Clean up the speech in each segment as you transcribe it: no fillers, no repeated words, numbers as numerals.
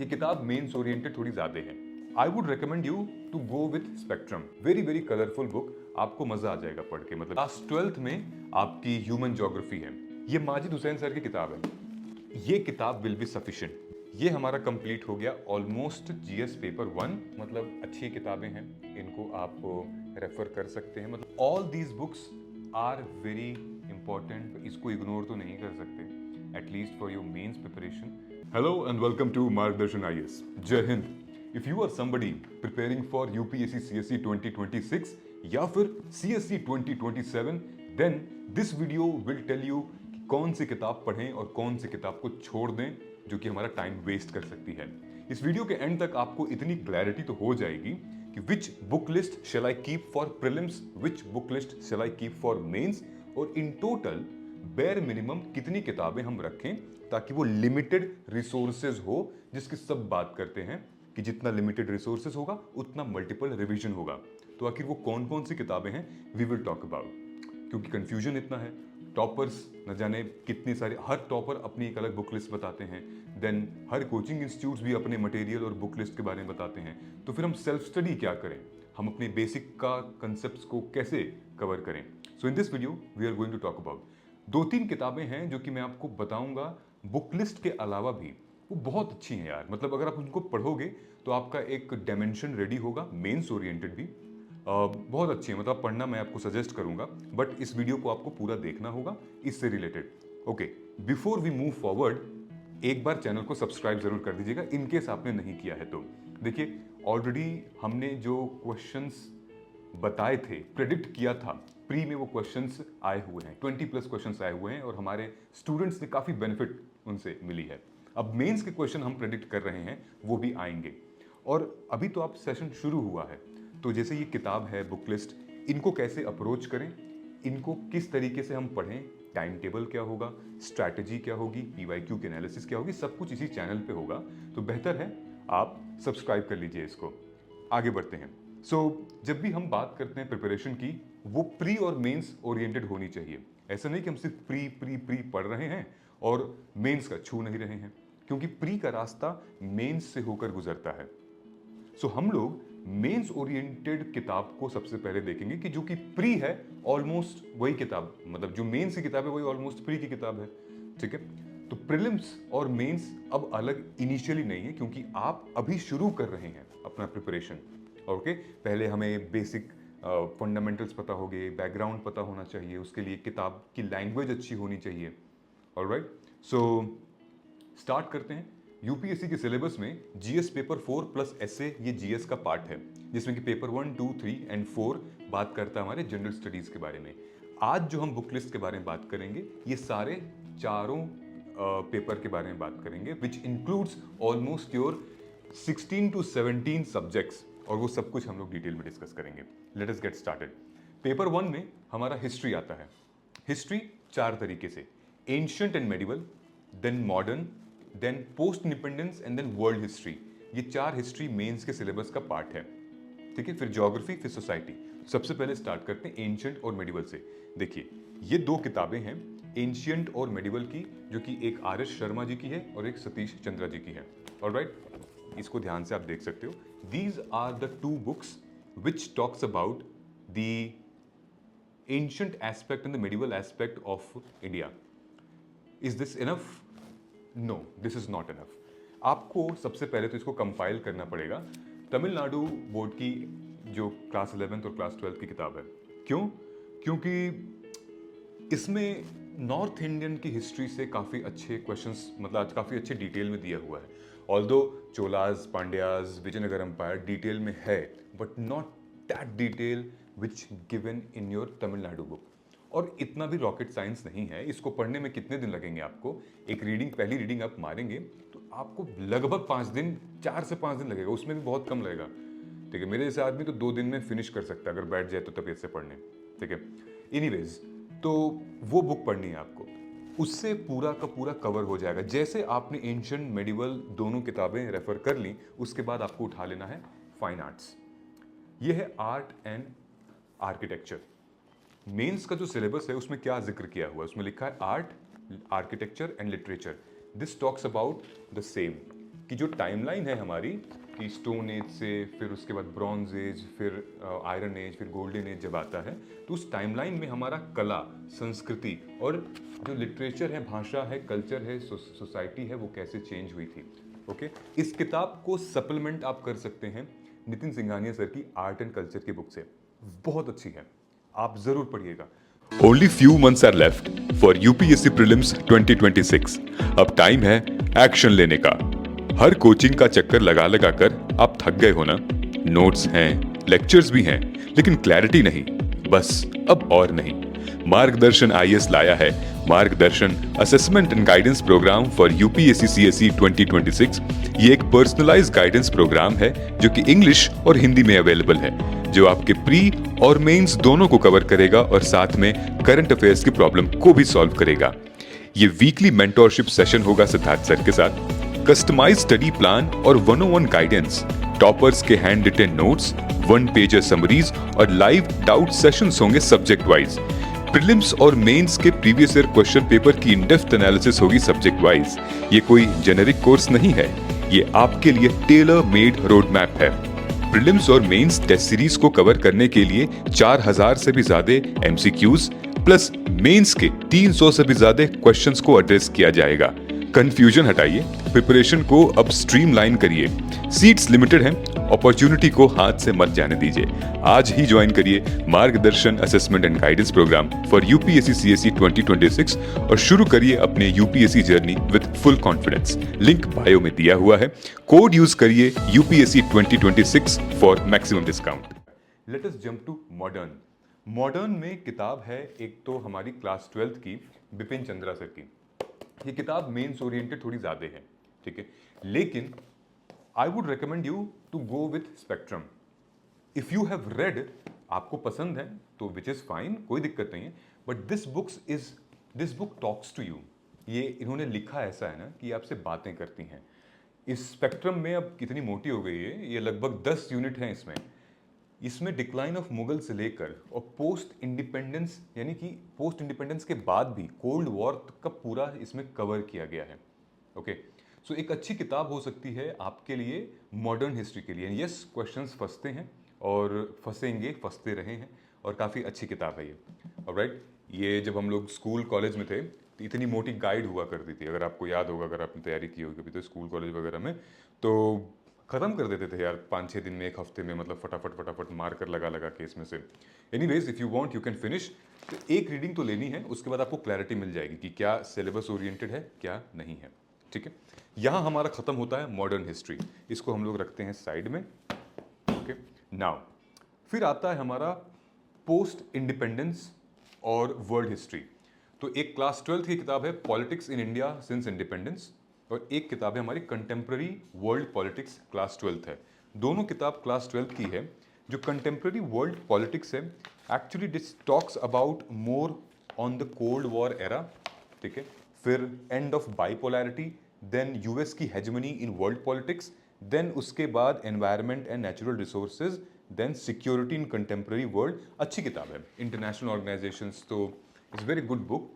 ये किताब mains oriented थोड़ी ज्यादा है। I would recommend you to go with Spectrum. Very very colourful book, आपको मजा आ जाएगा पढ़ के। मतलब क्लास 12th में आपकी ह्यूमन ज्योग्राफी है। ये माजिद हुसैन सर की किताब है। ये किताब विल बी सफिशिएंट। ये हमारा कंप्लीट हो गया ऑलमोस्ट जीएस पेपर 1। मतलब अच्छी किताबें हैं, इनको आप रेफर कर सकते हैं। मतलब all these books are very important, इसको इग्नोर तो नहीं कर सकते, at least for your mains preparation. Hello and welcome to Margdarshan IAS. जय Hind. If you are somebody preparing for UPSC CSE 2026 या फिर CSE 2027, then this video will tell you कि कौन सी किताब पढ़ें और कौन सी किताब को छोड़ दें जो कि हमारा टाइम वेस्ट कर सकती है। इस वीडियो के एंड तक आपको इतनी क्लैरिटी तो हो जाएगी कि which book list shall I keep for prelims, which book list shall I keep for mains, और इन टोटल बेयर मिनिमम कितनी किताबें हम रखें ताकि वो लिमिटेड रिसोर्सेज हो, जिसकी सब बात करते हैं कि जितना लिमिटेड रिसोर्सेज होगा उतना मल्टीपल रिवीजन होगा। तो आखिर वो कौन कौन सी किताबें हैं, वी विल टॉक अबाउट। क्योंकि कंफ्यूजन इतना है, टॉपर्स न जाने कितने सारे, हर टॉपर अपनी एक अलग बुक लिस्ट बताते हैं। देन हर कोचिंग इंस्टीट्यूट्स भी अपने मटेरियल और बुक लिस्ट के बारे में बताते हैं। तो फिर हम सेल्फ स्टडी क्या करें, हम अपने बेसिक का कंसेप्ट को कैसे कवर करें। So in this video we are going to talk about 2-3 किताबें हैं जो कि मैं आपको बताऊंगा बुक लिस्ट के अलावा भी। वो बहुत अच्छी हैं यार। मतलब अगर आप उनको पढ़ोगे तो आपका एक डायमेंशन रेडी होगा, मेंस ओरिएंटेड भी। बहुत अच्छी है, मतलब पढ़ना मैं आपको सजेस्ट करूंगा। बट इस वीडियो को आपको पूरा देखना होगा इससे related. Okay, before we move forward, एक बार चैनल को सब्सक्राइब जरूर कर दीजिएगा इन केस आपने नहीं किया है तो। देखिए, ऑलरेडी हमने जो क्वेश्चंस बताए थे, प्रेडिक्ट किया था, प्री में वो क्वेश्चंस आए हुए हैं, 20+ क्वेश्चंस आए हुए हैं और हमारे स्टूडेंट्स ने काफ़ी बेनिफिट उनसे मिली है। अब मेंस के क्वेश्चन हम प्रेडिक्ट कर रहे हैं, वो भी आएंगे। और अभी तो आप सेशन शुरू हुआ है, तो जैसे ये किताब है, बुक लिस्ट, इनको कैसे अप्रोच करें, इनको किस तरीके से हम पढ़ें, टाइम टेबल क्या होगा, स्ट्रैटेजी क्या होगी, PYQ की एनालिसिस क्या होगी, सब कुछ इसी चैनल पे होगा। तो बेहतर है आप सब्सक्राइब कर लीजिए इसको। आगे बढ़ते हैं। जब भी हम बात करते हैं प्रिपरेशन की, वो प्री और मेंस ओरिएंटेड होनी चाहिए। ऐसा नहीं कि हम सिर्फ प्री प्री प्री पढ़ रहे हैं और मेंस का छू नहीं रहे हैं, क्योंकि प्री का रास्ता मेंस से होकर गुजरता है। हम लोग मेंस ओरिएंटेड किताब को सबसे पहले देखेंगे कि जो कि प्री है, ऑलमोस्ट वही किताब, मतलब जो मेंस की किताब है वही ऑलमोस्ट प्री की किताब है। ठीक है, तो प्रीलिम्स और मेंस अब अलग इनिशियली नहीं है, क्योंकि आप अभी शुरू कर रहे हैं अपना प्रिपरेशन। ओके, पहले हमें बेसिक फंडामेंटल्स पता होंगे, बैकग्राउंड पता होना चाहिए, उसके लिए किताब की लैंग्वेज अच्छी होनी चाहिए। ऑलराइट, सो स्टार्ट करते हैं। यूपीएससी के सिलेबस में जीएस पेपर 4 प्लस एसए, ये जीएस का पार्ट है, जिसमें कि पेपर 1, 2, 3 एंड 4 बात करता है हमारे जनरल स्टडीज के बारे में। आज जो हम बुक लिस्ट के बारे में बात करेंगे, ये सारे चारों पेपर के बारे में बात करेंगे, which includes almost your 16 to 17 subjects, और वो सब कुछ हम लोग डिटेल में डिस्कस करेंगे। Let us get started. Paper 1 में हमारा हिस्ट्री आता है। हिस्ट्री 4 तरीके से, ancient and medieval, then modern, then post independence and then world history. ये 4 हिस्ट्री मेंस के सिलेबस का पार्ट है। ठीक है, फिर ज्योग्राफी, फिर सोसाइटी। सबसे पहले स्टार्ट करते हैं एंशिएंट और मेडिवल से। देखिए, ये 2 किताबें हैं एंशिएंट और मेडिवल की, जो कि एक RS शर्मा जी की है और एक सतीश चंद्रा जी की है। ऑलराइट, इसको ध्यान से आप देख सकते हो। These are the 2 books which talks about the ancient aspect and the medieval aspect of India. Is this enough? No, this is not enough. आपको सबसे पहले तो इसको कंपाइल करना पड़ेगा। तमिलनाडु बोर्ड की जो क्लास 11th और क्लास 12th की किताब है। क्यों? क्योंकि इसमें नॉर्थ इंडियन की हिस्ट्री से काफ़ी अच्छे क्वेश्चंस, मतलब आज काफ़ी अच्छे डिटेल में दिया हुआ है। Although Cholas, Pandyas, Vijayanagar empire detail में है, but not that detail which given in your Tamil Nadu book. और इतना भी रॉकेट साइंस नहीं है, इसको पढ़ने में कितने दिन लगेंगे आपको? एक रीडिंग, पहली रीडिंग आप मारेंगे तो आपको लगभग 5 दिन, 4 से 5 दिन लगेगा, उसमें भी बहुत कम लगेगा। ठीक है, मेरे जैसे आदमी तो 2 दिन में फिनिश कर सकता है अगर बैठ जाए तो तबीयत से पढ़ने। ठीक है, एनीवेज, तो वो बुक पढ़नी है आपको, उससे पूरा का पूरा कवर हो जाएगा। जैसे आपने एंशिएंट मेडिवल दोनों किताबें रेफर कर ली, उसके बाद आपको उठा लेना है फाइन आर्ट्स। ये है आर्ट एंड आर्किटेक्चर। मेंस का जो सिलेबस है उसमें क्या जिक्र किया हुआ है, उसमें लिखा है art, architecture and literature. This talks about the same. कि जो टाइमलाइन है हमारी कि स्टोन एज से फिर उसके बाद ब्रॉन्ज एज, फिर आयरन एज, फिर गोल्डन एज जब आता है, तो उस टाइमलाइन में हमारा कला, संस्कृति और जो लिटरेचर है, भाषा है, कल्चर है, सोसाइटी है, वो कैसे चेंज हुई थी। ओके, इस किताब को सप्लीमेंट आप कर सकते हैं नितिन सिंघानिया सर की आर्ट एंड कल्चर की बुक से, बहुत अच्छी है, आप जरूर पढ़िएगा। Only few months are left for UPSC Prelims 2026. अब टाइम है एक्शन लेने का। हर कोचिंग का चक्कर लगा लगा कर आप थक गए हो ना? नोट्स हैं, लेक्चर्स भी हैं, लेकिन क्लैरिटी नहीं। बस अब और नहीं। मार्गदर्शन IAS लाया है Margdarshan assessment and guidance programme for UPSC CSE 2026। ये एक पर्सनलाइज्ड गाइडेंस प्रोग्राम है जो कि इंग्लिश और हिंदी में अवेलेबल है, जो आपके प्री और मेंस दोनों को कवर करेगा और साथ में करंट अफेयर्स की प्रॉब्लम को भी सॉल्व करेगा। ये वीकली मेंटोरशिप सेशन होगा सिद्धार्थ सर के साथ, कस्टमाइज स्टडी प्लान और 101 गाइडेंस, टॉपर्स के hand written notes, 1 pager summaries और लाइव डाउट सेशंस होंगे सब्जेक्ट वाइज। प्रीलिम्स और मेंस के प्रीवियस ईयर क्वेश्चन पेपर की इन-डेप्थ एनालिसिस होगी सब्जेक्ट वाइज। ये कोई जेनेरिक कोर्स नहीं है, ये आपके लिए टेलर मेड रोड मैप है। प्रीलिम्स और मेंस टेस्ट सीरीज को कवर करने के लिए 4000 से भी ज्यादा MCQs प्लस मेंस के 300 से भी ज्यादा क्वेश्चंस को एड्रेस किया जाएगा। कंफ्यूजन हटाइए, प्रिपरेशन को अब स्ट्रीमलाइन करिए। सीट्स लिमिटेड हैं, अपॉर्चुनिटी को हाथ से मत जाने दीजिए। आज ही ज्वाइन करिए Margdarshan assessment and guidance programme for UPSC CSE 2026 और शुरू करिए अपने UPSC journey with full confidence. Link bio में दिया हुआ है। कोड यूज करिए UPSC 2026 for maximum discount. Let us jump to modern. Modern में किताब है एक तो हमारी क्लास 12th की बिपिन चंद्रा सर की। ये किताब मेंस ओरिएंटेड थोड़ी ज्यादा है, ठीक है, लेकिन I would recommend you to go with Spectrum. If you have read, आपको पसंद है तो विच इज फाइन, कोई दिक्कत नहीं है, but this book talks to you. ये इन्होंने लिखा ऐसा है ना कि आपसे बातें करती हैं। इस स्पेक्ट्रम में अब कितनी मोटी हो गई है, ये लगभग 10 यूनिट हैं इसमें डिक्लाइन ऑफ मुगल से लेकर और पोस्ट इंडिपेंडेंस, यानी कि पोस्ट इंडिपेंडेंस के बाद भी कोल्ड वॉर का पूरा इसमें कवर किया गया है। ओके, सो एक अच्छी किताब हो सकती है आपके लिए मॉडर्न हिस्ट्री के लिए। यस, क्वेश्चंस फंसते हैं और फंसेंगे, फंसते रहे हैं, और काफ़ी अच्छी किताब है ये। ऑलराइट, ये जब हम लोग स्कूल कॉलेज में थे तो इतनी मोटी गाइड हुआ करती थी, अगर आपको याद होगा, अगर आपने तैयारी की होगी कभी तो स्कूल कॉलेज वगैरह में, तो ख़त्म कर देते थे यार 5-6 दिन में, एक हफ्ते में, मतलब फटाफट मार्कर लगा लगा के इसमें से। Anyways, if you want you can finish. तो एक रीडिंग तो लेनी है, उसके बाद आपको क्लैरिटी मिल जाएगी कि क्या सिलेबस ओरिएंटेड है, क्या नहीं है, ठीक है। यहाँ हमारा ख़त्म होता है मॉडर्न हिस्ट्री, इसको हम लोग रखते हैं साइड में। ओके, नाउ फिर आता है हमारा पोस्ट इंडिपेंडेंस और वर्ल्ड हिस्ट्री। तो एक क्लास 12th की किताब है politics in India since independence, और एक किताब है हमारी contemporary world politics, class 12th है। दोनों किताब क्लास 12th की है। जो कंटेम्प्रेरी वर्ल्ड पॉलिटिक्स है, actually this talks about more on the cold war era, ठीक है, फिर end of bipolarity, then US की hegemony in world politics, then उसके बाद environment and natural resources, then security in contemporary world. अच्छी किताब है, इंटरनेशनल ऑर्गेनाइजेशंस, तो इट्स वेरी गुड बुक,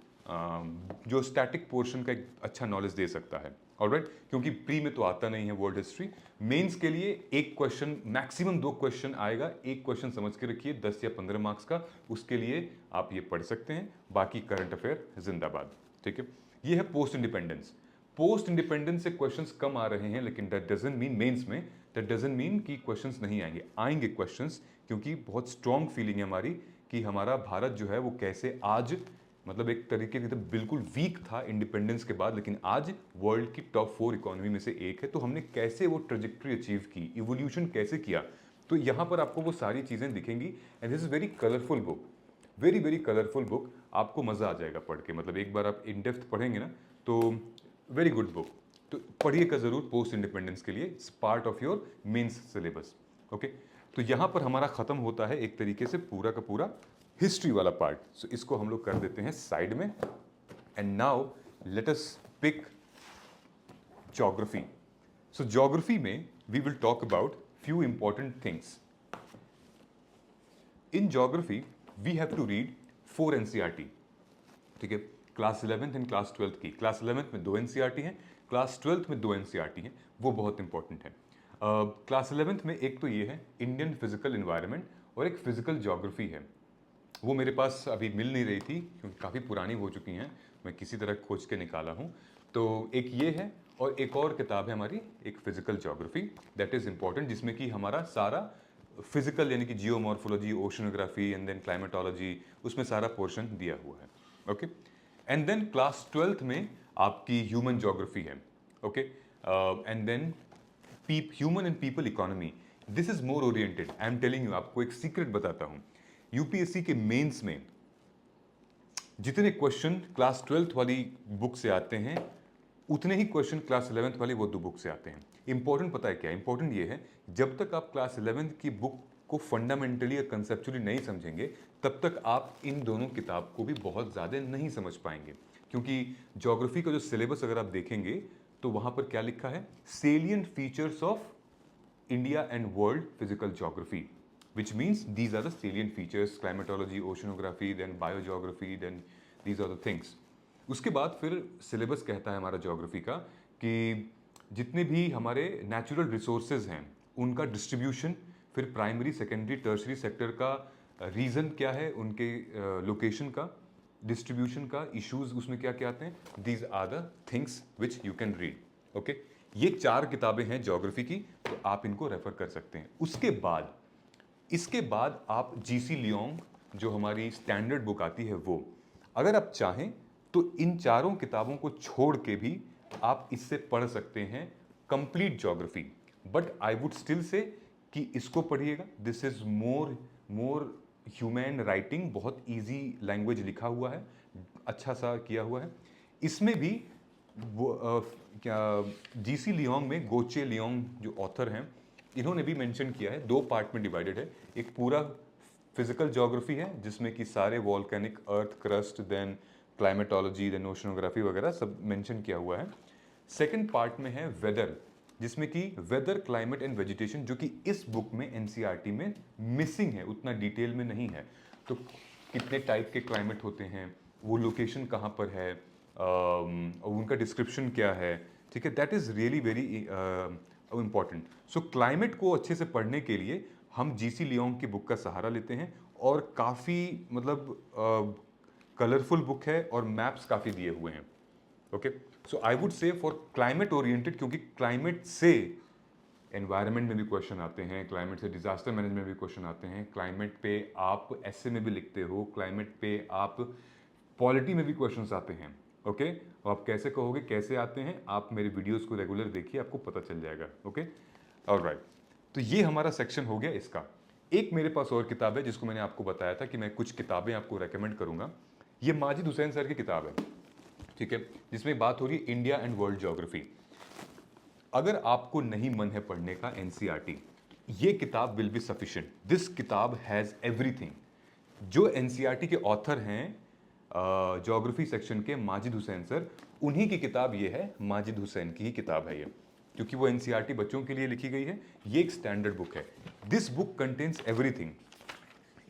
जो स्टैटिक पोर्शन का एक अच्छा नॉलेज दे सकता है। ऑलराइट, क्योंकि प्री में तो आता नहीं है वर्ल्ड हिस्ट्री। मेंस के लिए एक क्वेश्चन, मैक्सिमम 2 क्वेश्चन आएगा, एक क्वेश्चन समझ के रखिए 10 या 15 मार्क्स का, उसके लिए आप ये पढ़ सकते हैं। बाकी करंट अफेयर जिंदाबाद, ठीक है। ये है पोस्ट इंडिपेंडेंस। पोस्ट इंडिपेंडेंस से क्वेश्चंस कम आ रहे हैं, लेकिन दैट डजंट मीन मेंस में, दैट डजंट मीन कि क्वेश्चंस नहीं आएंगे, आएंगे क्वेश्चंस, क्योंकि बहुत स्ट्रॉन्ग फीलिंग है हमारी कि हमारा भारत जो है वो कैसे आज, मतलब एक तरीके से तो बिल्कुल वीक था इंडिपेंडेंस के बाद, लेकिन आज वर्ल्ड की टॉप 4 इकोनॉमी में से एक है। तो हमने कैसे वो ट्रेजेक्ट्री अचीव की, इवोल्यूशन कैसे किया, तो यहाँ पर आपको वो सारी चीज़ें दिखेंगी। And this is very colourful book, very very colourful book, आपको मज़ा आ जाएगा पढ़ के। मतलब एक बार आप इन डेप्थ पढ़ेंगे ना, तो वेरी गुड बुक, तो पढ़िएगा ज़रूर पोस्ट इंडिपेंडेंस के लिए, it's part of your mains syllabus. Okay, तो यहाँ पर हमारा ख़त्म होता है एक तरीके से पूरा का पूरा हिस्ट्री वाला पार्ट। सो इसको हम लोग कर देते हैं साइड में। And now let us pick geography. So geography में we will talk about few important things. In geography we have to read 4 NCERT, ठीक है, class 11th and class 12th की। क्लास 11th में 2 NCERT हैं, class 12th में 2 NCERT हैं, वो बहुत इंपॉर्टेंट है। क्लास 11th में एक तो ये है इंडियन फिजिकल इन्वायरमेंट और एक फिजिकल ज्योग्राफी है। वो मेरे पास अभी मिल नहीं रही थी क्योंकि काफ़ी पुरानी हो चुकी हैं, मैं किसी तरह खोज के निकाला हूँ। तो एक ये है और एक और किताब है हमारी, एक physical geography, that is important, जिसमें कि हमारा सारा फिजिकल यानी कि geomorphology, oceanography and then climatology, उसमें सारा पोर्शन दिया हुआ है। Okay, and then class 12th में आपकी ह्यूमन ज्योग्राफी है। Okay, and then human and people economy, this is more oriented. I am telling you, आपको एक सीक्रेट बताता हूं, यूपीएससी के मेंस में जितने क्वेश्चन क्लास 12th वाली बुक से आते हैं उतने ही क्वेश्चन क्लास 11th वाली वो 2 बुक से आते हैं। इंपॉर्टेंट पता है क्या? इंपॉर्टेंट ये है, जब तक आप क्लास 11th की बुक को फंडामेंटली या कंसेप्चुअली नहीं समझेंगे तब तक आप इन दोनों किताब को भी बहुत ज़्यादा नहीं समझ पाएंगे। क्योंकि ज्योग्राफी का जो सिलेबस अगर आप देखेंगे तो वहाँ पर क्या लिखा है, salient features of India and world physical geography, which means these are the salient features, climatology, oceanography, then biogeography, then these are the things. उसके बाद फिर सिलेबस कहता है हमारा ज्योग्राफी का कि जितने भी हमारे नेचुरल रिसोर्सेज हैं उनका डिस्ट्रीब्यूशन, फिर प्राइमरी, सेकेंडरी, टर्शरी सेक्टर का रीज़न क्या है, उनके लोकेशन का, डिस्ट्रीब्यूशन का, इश्यूज उसमें क्या क्या आते हैं, these are the things which you can read. Okay, ये 4 किताबें हैं ज्योग्राफी की, तो आप इनको रेफर कर सकते हैं। उसके बाद इसके बाद आप जीसी लियोंग, जो हमारी स्टैंडर्ड बुक आती है, वो अगर आप चाहें तो इन चारों किताबों को छोड़ के भी आप इससे पढ़ सकते हैं complete geography. But I would still say कि इसको पढ़िएगा, this is more human writing, बहुत इजी लैंग्वेज लिखा हुआ है, अच्छा सा किया हुआ है। इसमें भी वो क्या जीसी लियोंग में गोचे लियोंग जो ऑथर हैं, इन्होंने भी मेंशन किया है, 2 पार्ट में डिवाइडेड है। एक पूरा फिजिकल ज्योग्राफी है जिसमें कि सारे volcanic, earth crust, then climatology, then oceanography वगैरह सब मेंशन किया हुआ है। सेकंड पार्ट में है वेदर, जिसमें कि वेदर, क्लाइमेट एंड वेजिटेशन, जो कि इस बुक में एनसीईआरटी में मिसिंग है, उतना डिटेल में नहीं है। तो कितने टाइप के क्लाइमेट होते हैं, वो लोकेशन कहाँ पर है, और उनका डिस्क्रिप्शन क्या है, ठीक है, that is really very important. So climate को अच्छे से पढ़ने के लिए हम जीसी लियोंग की बुक का सहारा लेते हैं, और काफ़ी मतलब कलरफुल बुक है और मैप्स काफ़ी दिए हुए हैं। Okay, so I would say for climate oriented, क्योंकि क्लाइमेट से एनवायरनमेंट में भी क्वेश्चन आते हैं, क्लाइमेट से डिजास्टर मैनेजमेंट में भी क्वेश्चन आते हैं, क्लाइमेट पे आप ऐसे में भी लिखते हो, क्लाइमेट पे आप पॉलिटी में भी क्वेश्चंस आते हैं। ओके, आप कैसे कहोगे कैसे आते हैं, आप मेरे वीडियोस को रेगुलर देखिए, आपको पता चल जाएगा। ओके, ऑलराइट, तो ये हमारा सेक्शन हो गया इसका। एक मेरे पास और किताब है जिसको मैंने आपको बताया था कि मैं कुछ किताबें आपको रेकमेंड करूंगा। ये माजिद हुसैन सर की किताब है, ठीक है, जिसमें बात हो रही है इंडिया एंड वर्ल्ड ज्योग्राफी। अगर आपको नहीं मन है पढ़ने का एनसीईआरटी, ये किताब विल बी सफिशिएंट। दिस किताब हैज़ एवरीथिंग। जो एनसीईआरटी के ऑथर हैं ज्योग्राफी सेक्शन के, माजिद हुसैन सर, उन्हीं की किताब ये है, माजिद हुसैन की ही किताब है ये, क्योंकि वो एनसीईआरटी बच्चों के लिए लिखी गई है। ये एक स्टैंडर्ड बुक है। This book contains everything,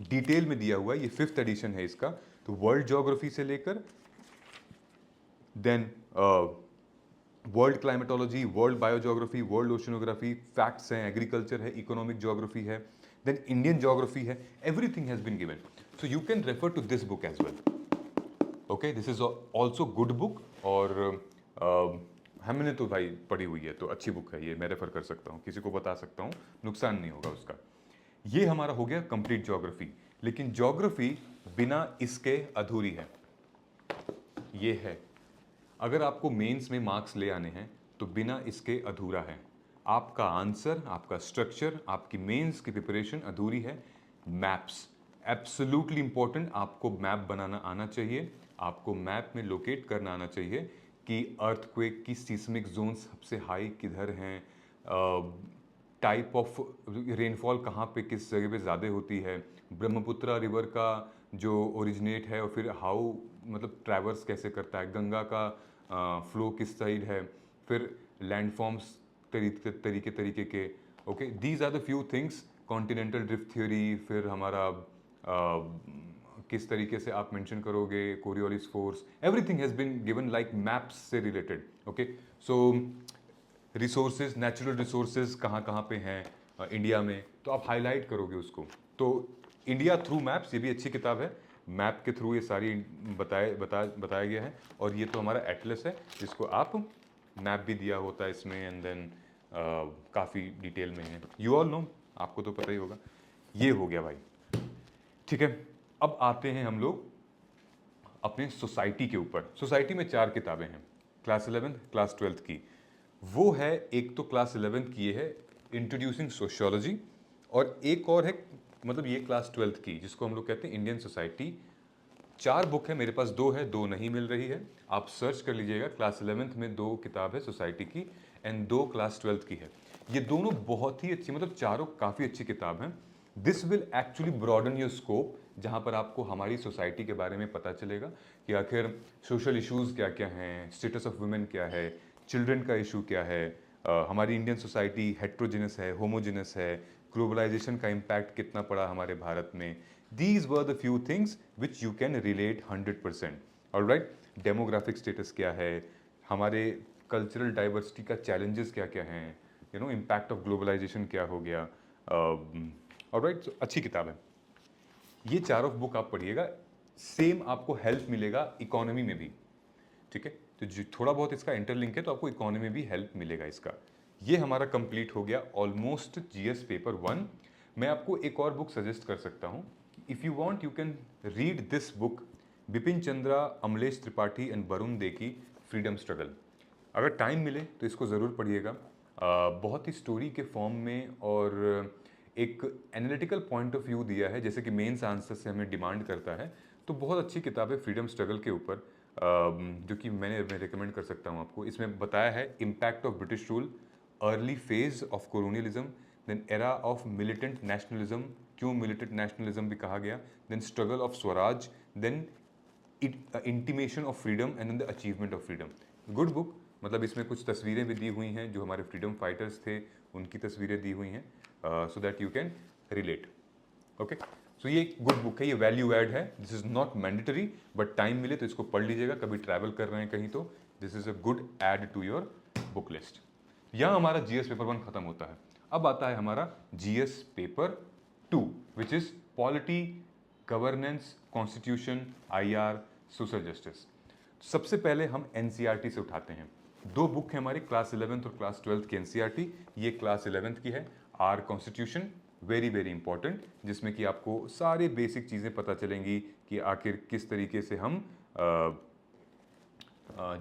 detail में दिया हुआ है। ये 5th एडिशन है इसका। तो वर्ल्ड ज्योग्राफी से लेकर then world climatology, world biogeography, world oceanography, facts हैं, एग्रीकल्चर है, इकोनॉमिक ज्योग्राफी है, देन इंडियन ज्योग्राफी है, everything has been given. So you can refer to this book as well. Okay, this is also good book, और हमने तो भाई पढ़ी हुई है, तो अच्छी बुक है ये, मैं रेफर कर सकता हूँ, किसी को बता सकता हूँ, नुकसान नहीं होगा उसका। ये हमारा हो गया कंप्लीट ज्योग्राफी। लेकिन ज्योग्राफी बिना इसके अधूरी है। ये है, अगर आपको मेंस में मार्क्स ले आने हैं तो बिना इसके अधूरा है। आपका आंसर, आपका स्ट्रक्चर, आपकी मेंस की प्रिपरेशन अधूरी है। मैप्स एब्सोल्युटली इंपॉर्टेंट, आपको मैप बनाना आना चाहिए, आपको मैप में लोकेट करना आना चाहिए कि अर्थक्वेक की सीस्मिक जोन सबसे हाई किधर हैं, टाइप ऑफ रेनफॉल कहाँ पे किस जगह पे ज़्यादा होती है, ब्रह्मपुत्रा रिवर का जो ओरिजिनेट है और फिर हाउ मतलब ट्रैवर्स कैसे करता है, गंगा का फ्लो किस साइड है, फिर लैंडफॉर्म्स तरीके तरीके के। Okay, these are the few things, continental drift theory, फिर हमारा किस तरीके से आप मेंशन करोगे Coriolis force, everything has been given like maps से रिलेटेड। Okay, so resources, natural resources कहाँ कहाँ पे हैं इंडिया में, तो आप हाईलाइट करोगे उसको। तो इंडिया थ्रू मैप्स, ये भी अच्छी किताब है, मैप के थ्रू ये सारी बताया गया है। और ये तो हमारा एटलस है जिसको आप मैप भी दिया होता है इसमें, एंड देन काफ़ी डिटेल में है, यू ऑल नो, आपको तो पता ही होगा। ये हो गया भाई, ठीक है। अब आते हैं हम लोग अपने सोसाइटी के ऊपर। सोसाइटी में 4 किताबें हैं, क्लास 11th, क्लास 12th की। वो है, एक तो क्लास 11th की ये है इंट्रोड्यूसिंग सोशियोलॉजी, और एक और है मतलब ये क्लास 12th की जिसको हम लोग कहते हैं इंडियन सोसाइटी। 4 बुक है, मेरे पास 2 है, 2 नहीं मिल रही है, आप सर्च कर लीजिएगा। क्लास 11th में 2 किताब है सोसाइटी की, एंड 2 क्लास 12th की है। ये दोनों बहुत ही अच्छी, मतलब चारों काफ़ी अच्छी किताब हैं। This will actually broaden your scope, जहाँ पर आपको हमारी सोसाइटी के बारे में पता चलेगा कि आखिर सोशल इश्यूज़ क्या क्या हैं, स्टेटस ऑफ वुमेन क्या है, चिल्ड्रन का इशू क्या है, हमारी इंडियन सोसाइटी हेट्रोजिनस है, होमोजिनस है, ग्लोबलाइजेशन का इम्पैक्ट कितना पड़ा हमारे भारत में। These were the few things which you can relate 100%. Alright, demographic status क्या है, हमारे कल्चरल डाइवर्सिटी का चैलेंजेस क्या क्या हैं, you know impact of globalisation क्या हो गया। ऑलराइट, अच्छी किताब है ये। चारों बुक आप पढ़िएगा, सेम आपको हेल्प मिलेगा इकोनॉमी में भी, ठीक है। तो जो थोड़ा बहुत इसका इंटरलिंक है तो आपको इकोनॉमी में भी हेल्प मिलेगा इसका। ये हमारा कंप्लीट हो गया ऑलमोस्ट जीएस पेपर 1। मैं आपको एक और बुक सजेस्ट कर सकता हूँ, if you want you can read this book, Bipin Chandra, Amalesh Tripathi and Varun De की फ्रीडम स्ट्रगल। अगर टाइम मिले तो इसको ज़रूर पढ़िएगा, बहुत ही स्टोरी के फॉर्म में, और एक एनालिटिकल पॉइंट ऑफ व्यू दिया है, जैसे कि मेंस आंसर से हमें डिमांड करता है। तो बहुत अच्छी किताब है फ्रीडम स्ट्रगल के ऊपर, जो कि मैं रिकमेंड कर सकता हूँ आपको। इसमें बताया है impact of British rule, early phase of colonialism, then era of militant nationalism, क्यों मिलिटेंट नेशनलिज्म भी कहा गया, then struggle of Swaraj, then intimation of freedom, and then the achievement of freedom. Good book, मतलब इसमें कुछ तस्वीरें भी दी हुई हैं जो हमारे फ्रीडम फाइटर्स थे, उनकी तस्वीरें दी हुई हैं, so that you can relate. Okay, so ये गुड बुक है, ये वैल्यू ऐड है, this is not mandatory, but time मिले तो इसको पढ़ लीजिएगा, कभी ट्रैवल कर रहे हैं कहीं तो this is a good add to your book list. यहाँ हमारा जीएस पेपर 1 खत्म होता है। अब आता है हमारा GS paper 2, which is polity, governance, constitution, IR, social justice. सबसे पहले हम एनसीईआरटी से उठाते हैं। 2 बुक है हमारी, क्लास 11th और क्लास 12th की एनसीईआरटी। ये क्लास 11th की है, our constitution, very very important, जिसमें कि आपको सारे बेसिक चीज़ें पता चलेंगी कि आखिर किस तरीके से हम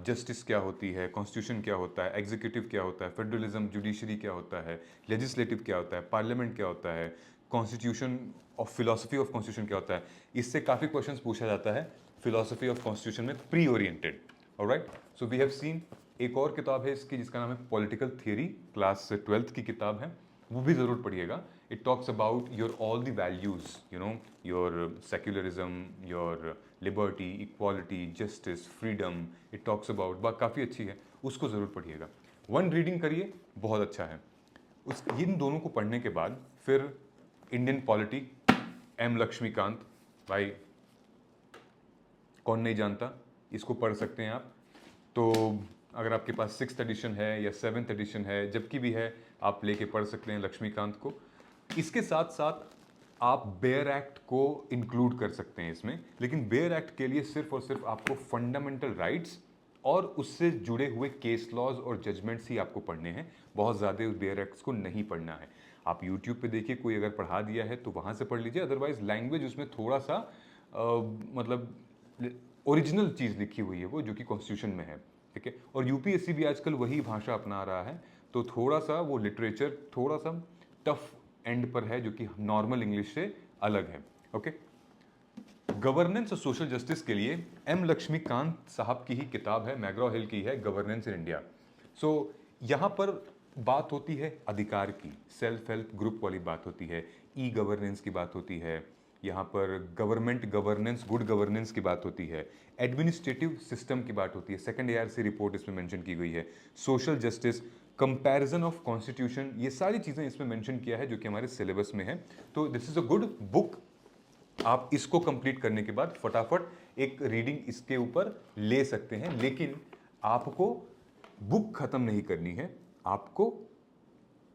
जस्टिस क्या होती है, कॉन्स्टिट्यूशन क्या होता है, एग्जीक्यूटिव क्या होता है, फेडरलिज्म, जुडिशरी क्या होता है, लेजिस्लेटिव क्या होता है, पार्लियामेंट क्या होता है, constitution of philosophy of constitution क्या होता है। इससे काफ़ी क्वेश्चंस पूछा जाता है फिलोसफी ऑफ कॉन्स्टिट्यूशन में, pre oriented. Alright, so we have seen. एक और किताब है इसकी जिसका नाम है पॉलिटिकल थियरी, क्लास 12th की किताब है, वो भी ज़रूर पढ़िएगा। It talks about your all the values, you know, your secularism, your liberty, equality, justice, freedom, it talks about, बात काफ़ी अच्छी है, उसको ज़रूर पढ़िएगा। 1 रीडिंग करिए, बहुत अच्छा है। उस इन दोनों को पढ़ने के बाद फिर इंडियन पॉलिटी, एम लक्ष्मीकांत, भाई कौन नहीं जानता, इसको पढ़ सकते हैं आप। तो अगर आपके पास 6th एडिशन है या 7th एडिशन है, जबकि भी है, आप लेके पढ़ सकते हैं लक्ष्मीकांत को। इसके साथ साथ आप बेयर एक्ट को इंक्लूड कर सकते हैं इसमें, लेकिन बेयर एक्ट के लिए सिर्फ और सिर्फ आपको फंडामेंटल राइट्स और उससे जुड़े हुए केस लॉज और जजमेंट्स ही आपको पढ़ने हैं, बहुत ज़्यादा उस बेयर एक्ट्स को नहीं पढ़ना है। आप यूट्यूब पे देखिए, कोई अगर पढ़ा दिया है तो वहाँ से पढ़ लीजिए, अदरवाइज लैंग्वेज उसमें थोड़ा सा मतलब ओरिजिनल चीज़ लिखी हुई है वो, जो कि कॉन्स्टिट्यूशन में है, ठीक है। और यूपीएससी भी आजकल वही भाषा अपना रहा है, तो थोड़ा सा वो लिटरेचर थोड़ा सा टफ एंड पर है, जो कि नॉर्मल इंग्लिश से अलग है। ओके, गवर्नेंस और सोशल जस्टिस के लिए एम लक्ष्मीकांत साहब की ही किताब है, मैग्रॉ हिल की है, गवर्नेंस इन इंडिया। सो यहाँ पर बात होती है अधिकार की, सेल्फ हेल्प ग्रुप वाली बात होती है, ई गवर्नेंस की बात होती है, यहाँ पर गवर्नमेंट गवर्नेंस, गुड गवर्नेंस की बात होती है, एडमिनिस्ट्रेटिव सिस्टम की बात होती है, सेकंड ARC रिपोर्ट इसमें मेंशन की गई है, social justice, comparison of constitution, ये सारी चीज़ें इसमें मेंशन किया है जो कि हमारे सिलेबस में है। तो this is a good book आप इसको कंप्लीट करने के बाद फटाफट एक रीडिंग इसके ऊपर ले सकते हैं, लेकिन आपको बुक खत्म नहीं करनी है, आपको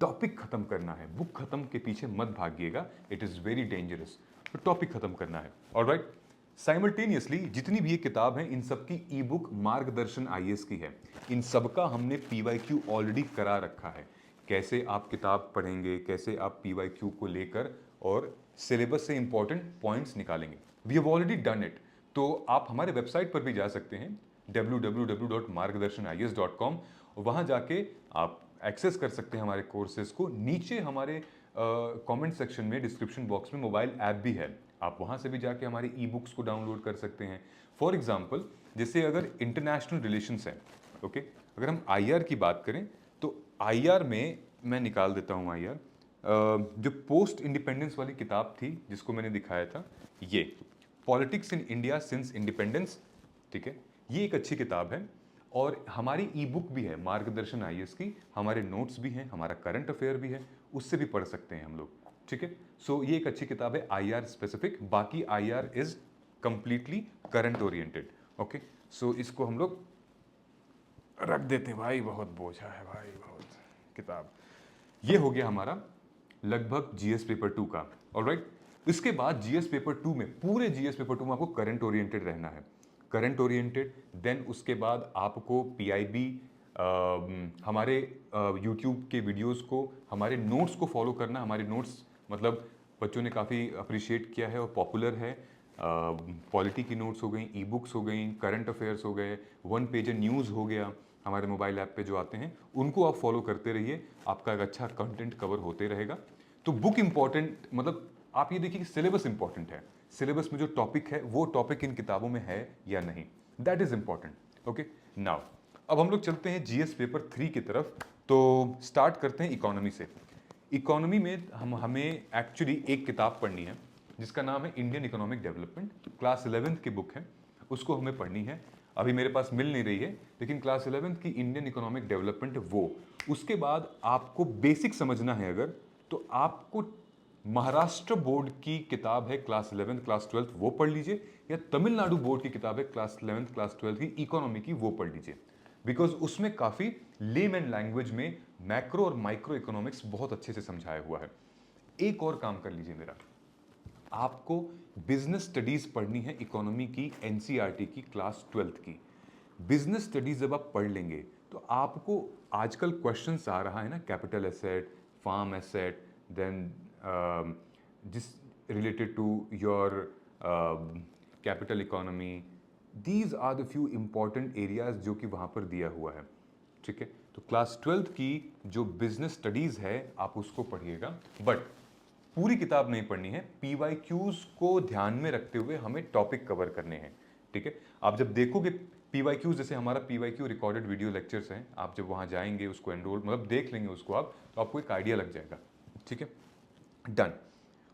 टॉपिक खत्म करना है। बुक खत्म के पीछे मत भागिएगा, इट इज वेरी डेंजरस। तो टॉपिक खत्म करना है। ऑलराइट, साइमल्टेनियसली जितनी भी ये किताब है इन सब की ई बुक मार्गदर्शन आईएएस की है। इन सब का हमने पीवाईक्यू ऑलरेडी करा रखा है, कैसे आप किताब पढ़ेंगे, कैसे आप पीवाईक्यू को लेकर और सिलेबस से इंपॉर्टेंट पॉइंट्स निकालेंगे। We have already done it. तो आप हमारे वेबसाइट पर भी जा सकते हैं www.margdarshanIAS.com। वहाँ जाके आप एक्सेस कर सकते हैं हमारे कोर्सेज को। नीचे हमारे कमेंट सेक्शन में, डिस्क्रिप्शन बॉक्स में मोबाइल ऐप भी है, आप वहाँ से भी जाके हमारी ई बुक्स को डाउनलोड कर सकते हैं। फॉर एग्जाम्पल, जैसे अगर इंटरनेशनल रिलेशंस हैं, ओके, अगर हम आईआर की बात करें तो आईआर में मैं निकाल देता हूँ आईआर, जो पोस्ट इंडिपेंडेंस वाली किताब थी जिसको मैंने दिखाया था, ये politics in India since independence, ठीक है, ये एक अच्छी किताब है। और हमारी ई बुक भी है मार्गदर्शन आईएएस की, हमारे नोट्स भी हैं, हमारा करंट अफेयर भी है, उससे भी पढ़ सकते हैं हम लोग, ठीक है। सो ये एक अच्छी किताब है आईआर स्पेसिफिक, बाकी IR is completely current oriented, okay. So इसको हम लोग रख देते हैं भाई, बहुत बोझा है भाई, बहुत किताब। ये हो गया हमारा लगभग जीएस पेपर 2 का। ऑलराइट, इसके बाद जीएस पेपर 2 में, पूरे जीएस पेपर 2 में आपको करंट ओरिएंटेड रहना है, करंट ओरिएंटेड। देन उसके बाद आपको पीआईबी, हमारे यूट्यूब के वीडियोस को, हमारे नोट्स को फॉलो करना। हमारे नोट्स मतलब बच्चों ने काफ़ी अप्रिशिएट किया है और पॉपुलर है। पॉलिटी की नोट्स हो गई, ई बुक्स हो गई, करंट अफेयर्स हो गए, वन पेज न्यूज़ हो गया, हमारे मोबाइल ऐप पे जो आते हैं उनको आप फॉलो करते रहिए, आपका एक अच्छा कंटेंट कवर होते रहेगा। तो बुक इंपॉर्टेंट, मतलब आप ये देखिए कि सिलेबस इंपॉर्टेंट है, सिलेबस में जो टॉपिक है वो टॉपिक इन किताबों में है या नहीं, that is important. Okay, now अब हम लोग चलते हैं जीएस पेपर 3 की तरफ। तो स्टार्ट करते हैं इकोनॉमी से। इकोनॉमी में हमें एक्चुअली एक किताब पढ़नी है जिसका नाम है Indian economic development, class 11th की बुक है, उसको हमें पढ़नी है। अभी मेरे पास मिल नहीं रही है, लेकिन क्लास 11th की इंडियन इकोनॉमिक डेवलपमेंट वो। उसके बाद आपको बेसिक समझना है अगर, तो आपको महाराष्ट्र बोर्ड की किताब है क्लास 11th क्लास 12th, वो पढ़ लीजिए, या तमिलनाडु बोर्ड की किताब है क्लास 11th क्लास 12th की इकोनॉमी की, वो पढ़ लीजिए। बिकॉज उसमें काफ़ी लेमैन लैंग्वेज में मैक्रो और माइक्रो इकोनॉमिक्स बहुत अच्छे से समझाया हुआ है। एक और काम कर लीजिए मेरा, आपको बिजनेस स्टडीज पढ़नी है इकोनॉमी की, एनसीईआरटी की क्लास 12th की। बिजनेस स्टडीज जब आप पढ़ लेंगे तो आपको, आजकल क्वेश्चंस आ रहा है ना, capital asset, farm asset, then जिस related to your capital economy, these are the few important areas जो कि वहाँ पर दिया हुआ है, ठीक है। तो क्लास 12th की जो बिजनेस स्टडीज है आप उसको पढ़िएगा, बट पूरी किताब नहीं पढ़नी है, पीवाईक्यूज को ध्यान में रखते हुए हमें टॉपिक कवर करने हैं, ठीक है। आप जब देखोगे पीवाईक्यूज, जैसे हमारा पीवाईक्यू रिकॉर्डेड वीडियो लेक्चर्स हैं, आप जब वहाँ जाएंगे उसको एनरोल, मतलब देख लेंगे उसको आप, तो आपको एक आइडिया लग जाएगा, ठीक है, डन।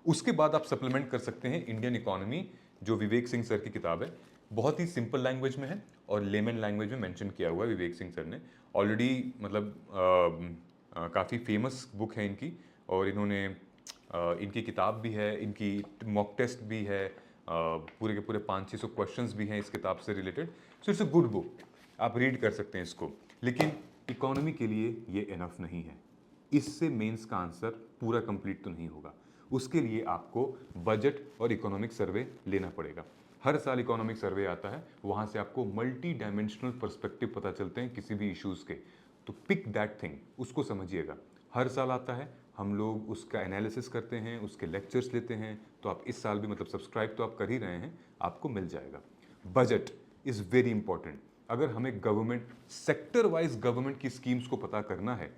उसके बाद आप सप्लीमेंट कर सकते हैं इंडियन इकोनॉमी, जो विवेक सिंह सर की किताब है, बहुत ही सिंपल लैंग्वेज में है और लेमन लैंग्वेज में मेंशन किया हुआ है विवेक सिंह सर ने ऑलरेडी, मतलब काफ़ी फेमस बुक है इनकी, और इन्होंने इनकी किताब भी है, इनकी मॉक टेस्ट भी है, पूरे के पूरे 500-600 क्वेश्चंस भी हैं इस किताब से related. So it's a good book, आप रीड कर सकते हैं इसको। लेकिन इकोनॉमी के लिए ये इनफ नहीं है, इससे मेंस का आंसर पूरा कंप्लीट तो नहीं होगा। उसके लिए आपको बजट और इकोनॉमिक सर्वे लेना पड़ेगा। हर साल इकोनॉमिक सर्वे आता है, वहाँ से आपको मल्टी डायमेंशनल पर्सपेक्टिव पता चलते हैं किसी भी इश्यूज़ के। तो पिक दैट थिंग, उसको समझिएगा। हर साल आता है, हम लोग उसका एनालिसिस करते हैं, उसके लेक्चर्स लेते हैं। तो आप इस साल भी, मतलब सब्सक्राइब तो आप कर ही रहे हैं, आपको मिल जाएगा। Budget is very important. अगर हमें गवर्नमेंट, सेक्टर वाइज गवर्नमेंट की स्कीम्स को पता करना है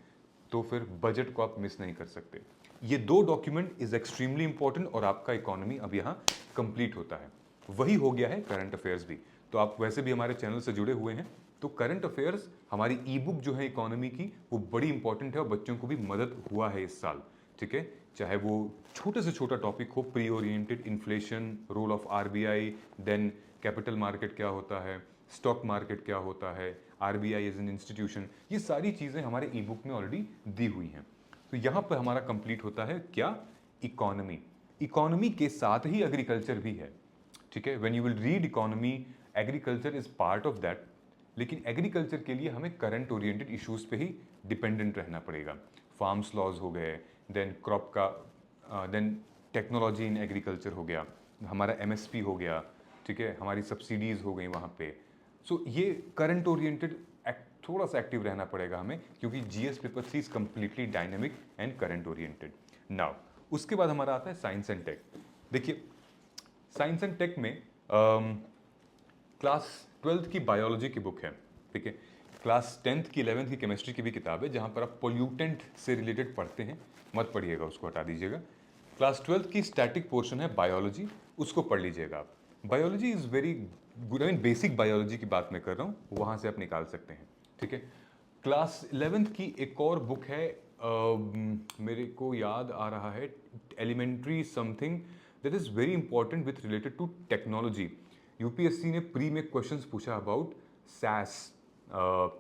तो फिर बजट को आप मिस नहीं कर सकते। ये दो डॉक्यूमेंट इज एक्सट्रीमली इंपॉर्टेंट, और आपका इकोनॉमी अब यहाँ कंप्लीट होता है। वही हो गया है करंट अफेयर्स भी। तो आप वैसे भी हमारे चैनल से जुड़े हुए हैं, तो करंट अफेयर्स, हमारी ई बुक जो है इकोनॉमी की, वो बड़ी इंपॉर्टेंट है और बच्चों को भी मदद हुआ है इस साल, ठीक है। चाहे वो छोटे से छोटा टॉपिक हो, pre oriented, inflation, role of RBI, then capital market क्या होता है, स्टॉक मार्केट क्या होता है, आरबीआई एज एन इंस्टीट्यूशन, ये सारी चीज़ें हमारे ई बुक में ऑलरेडी दी हुई हैं। तो यहाँ पर हमारा कंप्लीट होता है क्या, इकोनॉमी। इकोनॉमी के साथ ही एग्रीकल्चर भी है, ठीक है। When you will read economy, agriculture is part of that, लेकिन एग्रीकल्चर के लिए हमें करंट ओरिएंटेड इश्यूज पे ही डिपेंडेंट रहना पड़ेगा। फार्म्स लॉज हो गए, देन क्रॉप का, देन टेक्नोलॉजी इन एग्रीकल्चर हो गया, हमारा एमएसपी हो गया, ठीक है, हमारी सब्सिडीज़ हो गई वहाँ पे। सो ये करंट ओरिएंटेड थोड़ा सा एक्टिव रहना पड़ेगा हमें, क्योंकि GS paper 3 is completely dynamic and current oriented. Now उसके बाद हमारा आता है साइंस एंड टेक। देखिए साइंस एंड टेक में क्लास 12th की बायोलॉजी की बुक है, ठीक है। क्लास 10th की 11th की केमिस्ट्री की भी किताब है, जहाँ पर आप पोल्यूटेंट से रिलेटेड पढ़ते हैं, मत पढ़िएगा, उसको हटा दीजिएगा। क्लास 12th की स्टैटिक पोर्शन है बायोलॉजी, उसको पढ़ लीजिएगा आप। Biology is very good, I mean basic biology की बात मैं कर रहा हूँ, वहाँ से आप निकाल सकते हैं, ठीक है। क्लास 11th की एक और बुक है, मेरे को याद आ रहा है, elementary something that is very important with related to technology. UPSC ने प्री में क्वेश्चंस पूछा about SaaS,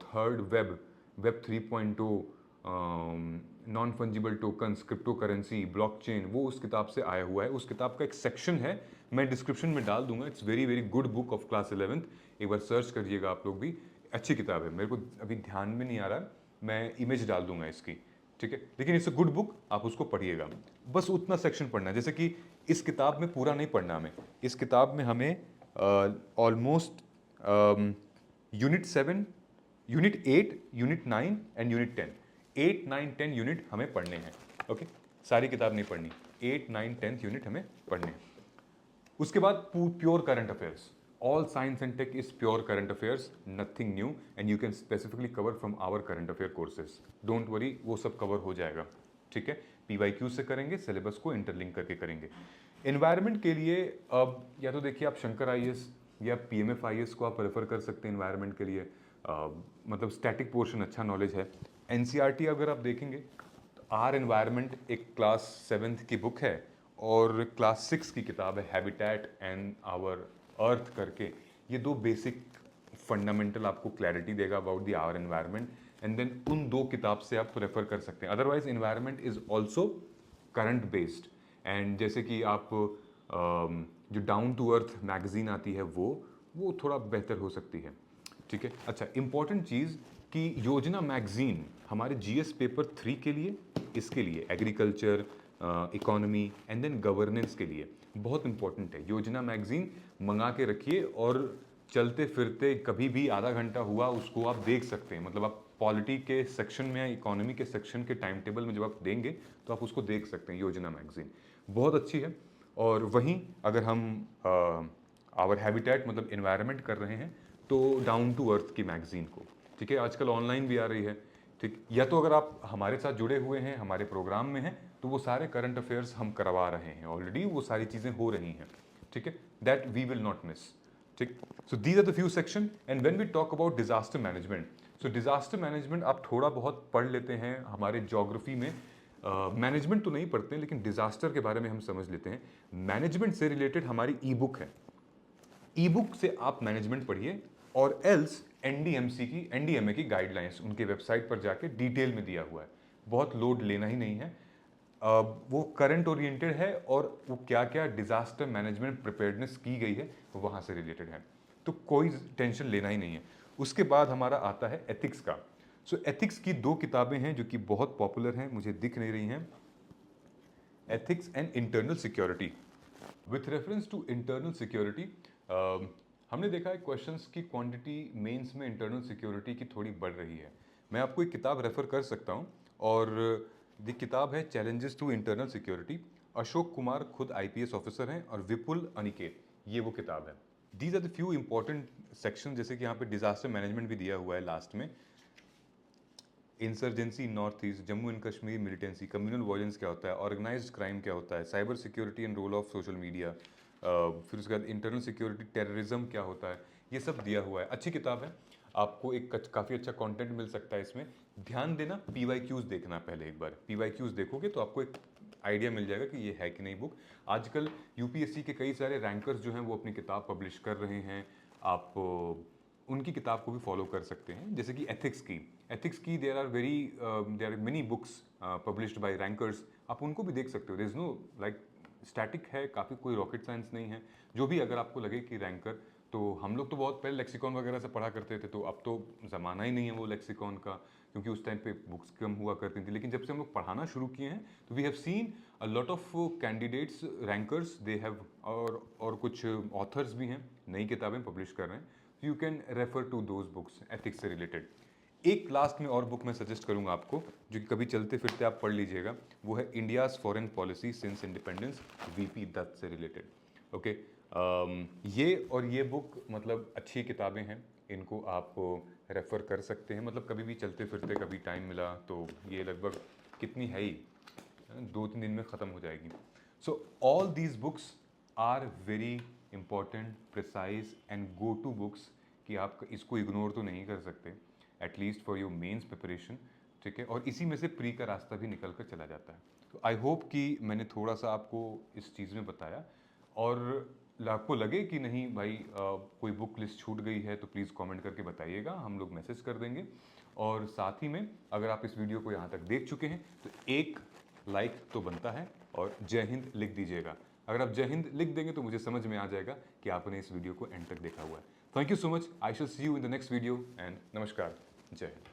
third web 3.2, non fungible tokens, crypto currency, blockchain, वो उस किताब से आया हुआ है। उस किताब का एक सेक्शन है, मैं डिस्क्रिप्शन में डाल दूंगा। It's very very good book of class 11th, एक बार सर्च करिएगा आप लोग भी, अच्छी किताब है। मेरे को अभी ध्यान में नहीं आ रहा, मैं इमेज डाल दूंगा इसकी, ठीक है। लेकिन इट्स अ गुड बुक, आप उसको पढ़िएगा। बस उतना सेक्शन पढ़ना है, जैसे कि इस किताब में पूरा नहीं पढ़ना हमें। इस किताब में हमें almost unit 7, unit 8, unit 9 and unit 10, 8, 9, 10 unit हमें पढ़ने हैं, ओके। सारी किताब नहीं पढ़नी, 8, 9, 10 यूनिट हमें पढ़ने हैं। उसके बाद pure current affairs, all science and tech is pure current affairs, nothing new, and you can specifically cover from our current affair courses, don't worry, वो सब कवर हो जाएगा, ठीक है। पीवाईक्यू से करेंगे, सिलेबस को इंटरलिंक करके करेंगे। एनवायरनमेंट के लिए अब या तो देखिए आप शंकर आईएएस या पीएमएफ आईएएस को आप रेफर कर सकते हैं एनवायरनमेंट के लिए, मतलब स्टैटिक पोर्शन अच्छा नॉलेज है। एनसीईआरटी अगर आप देखेंगे तो आर एनवायरनमेंट एक क्लास 7th की बुक है, और क्लास 6 की किताब है हैबिटेट एंड आवर अर्थ करके। ये दो बेसिक फंडामेंटल आपको क्लैरिटी देगा about the our environment, and then उन दो किताब से आप रेफर कर सकते हैं। Otherwise environment is also current based, and जैसे कि आप जो डाउन टू अर्थ मैगजीन आती है वो थोड़ा बेहतर हो सकती है, ठीक है। अच्छा, इंपॉर्टेंट चीज़ कि योजना मैगजीन हमारे जीएस पेपर 3 के लिए, इसके लिए agriculture, economy and then governance के लिए बहुत इंपॉर्टेंट है। योजना मैगजीन मंगा के रखिए, और चलते फिरते कभी भी आधा घंटा हुआ उसको आप देख सकते हैं। मतलब आप पॉलिटी के सेक्शन में या इकोनॉमी के सेक्शन के टाइम टेबल में जब आप देंगे तो आप उसको देख सकते हैं। योजना मैगजीन बहुत अच्छी है। और वहीं अगर हम आवर हैबिटेट मतलब इन्वायरमेंट कर रहे हैं तो डाउन टू अर्थ की मैगजीन को, ठीक है, आजकल ऑनलाइन भी आ रही है, ठीक। या तो अगर आप हमारे साथ जुड़े हुए हैं, हमारे प्रोग्राम में हैं, तो वो सारे करंट अफेयर्स हम करवा रहे हैं ऑलरेडी, वो सारी चीज़ें हो रही हैं, ठीक है, that we will not miss, ठीक। So these are the few section. And when we talk about disaster management, so disaster management आप थोड़ा बहुत पढ़ लेते हैं, हमारे ज्योग्राफी में मैनेजमेंट तो नहीं पढ़ते हैं, लेकिन डिजास्टर के बारे में हम समझ लेते हैं। मैनेजमेंट से रिलेटेड हमारी ई बुक है, ई बुक से आप मैनेजमेंट पढ़िए, और एल्स एनडीएमसी की, एनडीएमए की गाइडलाइंस उनके वेबसाइट पर जाके डिटेल में दिया हुआ है, बहुत लोड लेना ही नहीं है। वो करंट ओरिएंटेड है, और वो क्या क्या डिजास्टर मैनेजमेंट प्रिपेयर्डनेस की गई है वहाँ से रिलेटेड है, तो कोई टेंशन लेना ही नहीं है। उसके बाद हमारा आता है एथिक्स का। सो एथिक्स की दो किताबें हैं जो कि बहुत पॉपुलर हैं, मुझे दिख नहीं रही हैं, ethics and internal security. With reference to internal security, हमने देखा है क्वेश्चंस की क्वांटिटी मेंस में इंटरनल सिक्योरिटी की थोड़ी बढ़ रही है। मैं आपको एक किताब रेफर कर सकता हूँ, और दी किताब है challenges to internal security. Ashok Kumar खुद आईपीएस ऑफिसर हैं, और विपुल अनिकेत, ये वो किताब है। These are the few important section, जैसे कि यहाँ पे डिजास्टर मैनेजमेंट भी दिया हुआ है लास्ट में, insurgency north east, Jammu and Kashmir militancy, communal violence क्या होता है, ऑर्गेनाइज्ड क्राइम क्या होता है, cyber security and role of social media, फिर उसके बाद इंटरनल सिक्योरिटी, टेररिज्म क्या होता है, ये सब दिया हुआ है। अच्छी किताब है, आपको एक काफ़ी अच्छा कंटेंट मिल सकता है इसमें। ध्यान देना, पीवाईक्यूज देखना पहले एक बार, पीवाईक्यूज देखोगे तो आपको एक आइडिया मिल जाएगा कि ये है कि नहीं बुक। आजकल यूपीएससी के कई सारे रैंकर्स जो हैं वो अपनी किताब पब्लिश कर रहे हैं, आप उनकी किताब को भी फॉलो कर सकते हैं। जैसे कि एथिक्स की there are many books published by rankers, आप उनको भी देख सकते हो। There is no like static है, काफ़ी कोई रॉकेट साइंस नहीं है। जो भी अगर आपको लगे कि रैंकर, तो हम लोग तो बहुत पहले लेक्सिकॉन वगैरह से पढ़ा करते थे, तो अब तो ज़माना ही नहीं है वो लेक्सिकॉन का, क्योंकि उस टाइम पे बुक्स कम हुआ करती थी। लेकिन जब से हम लोग पढ़ाना शुरू किए हैं तो we have seen a lot of candidates rankers they have, और कुछ ऑथर्स भी हैं, नई किताबें पब्लिश कर रहे हैं। You can refer to those books ethics से रिलेटेड। एक लास्ट में और बुक मैं सजेस्ट करूंगा आपको, जो कि कभी चलते फिरते आप पढ़ लीजिएगा, वो है India's foreign policy since independence, V P Dutt से रिलेटेड। ओके, ये बुक मतलब अच्छी किताबें हैं, इनको आप रेफ़र कर सकते हैं, मतलब कभी भी चलते फिरते कभी टाइम मिला तो। ये लगभग कितनी है ही, 2-3 दिन में ख़त्म हो जाएगी। So all these books are very important, precise and go to books, कि आप इसको इग्नोर तो नहीं कर सकते, at least for your mains preparation. ठीक है, और इसी में से प्री का रास्ता भी निकल कर चला जाता है। तो आई होप कि मैंने थोड़ा सा आपको इस चीज़ में बताया, और आपको लगे कि नहीं भाई कोई बुक लिस्ट छूट गई है तो प्लीज़ कमेंट करके बताइएगा, हम लोग मैसेज कर देंगे। और साथ ही में अगर आप इस वीडियो को यहाँ तक देख चुके हैं तो एक लाइक तो बनता है, और जय हिंद लिख दीजिएगा। अगर आप जय हिंद लिख देंगे तो मुझे समझ में आ जाएगा कि आपने इस वीडियो को एंड तक देखा हुआ है। Thank you so much, I shall see you in the next video, and नमस्कार, जय हिंद।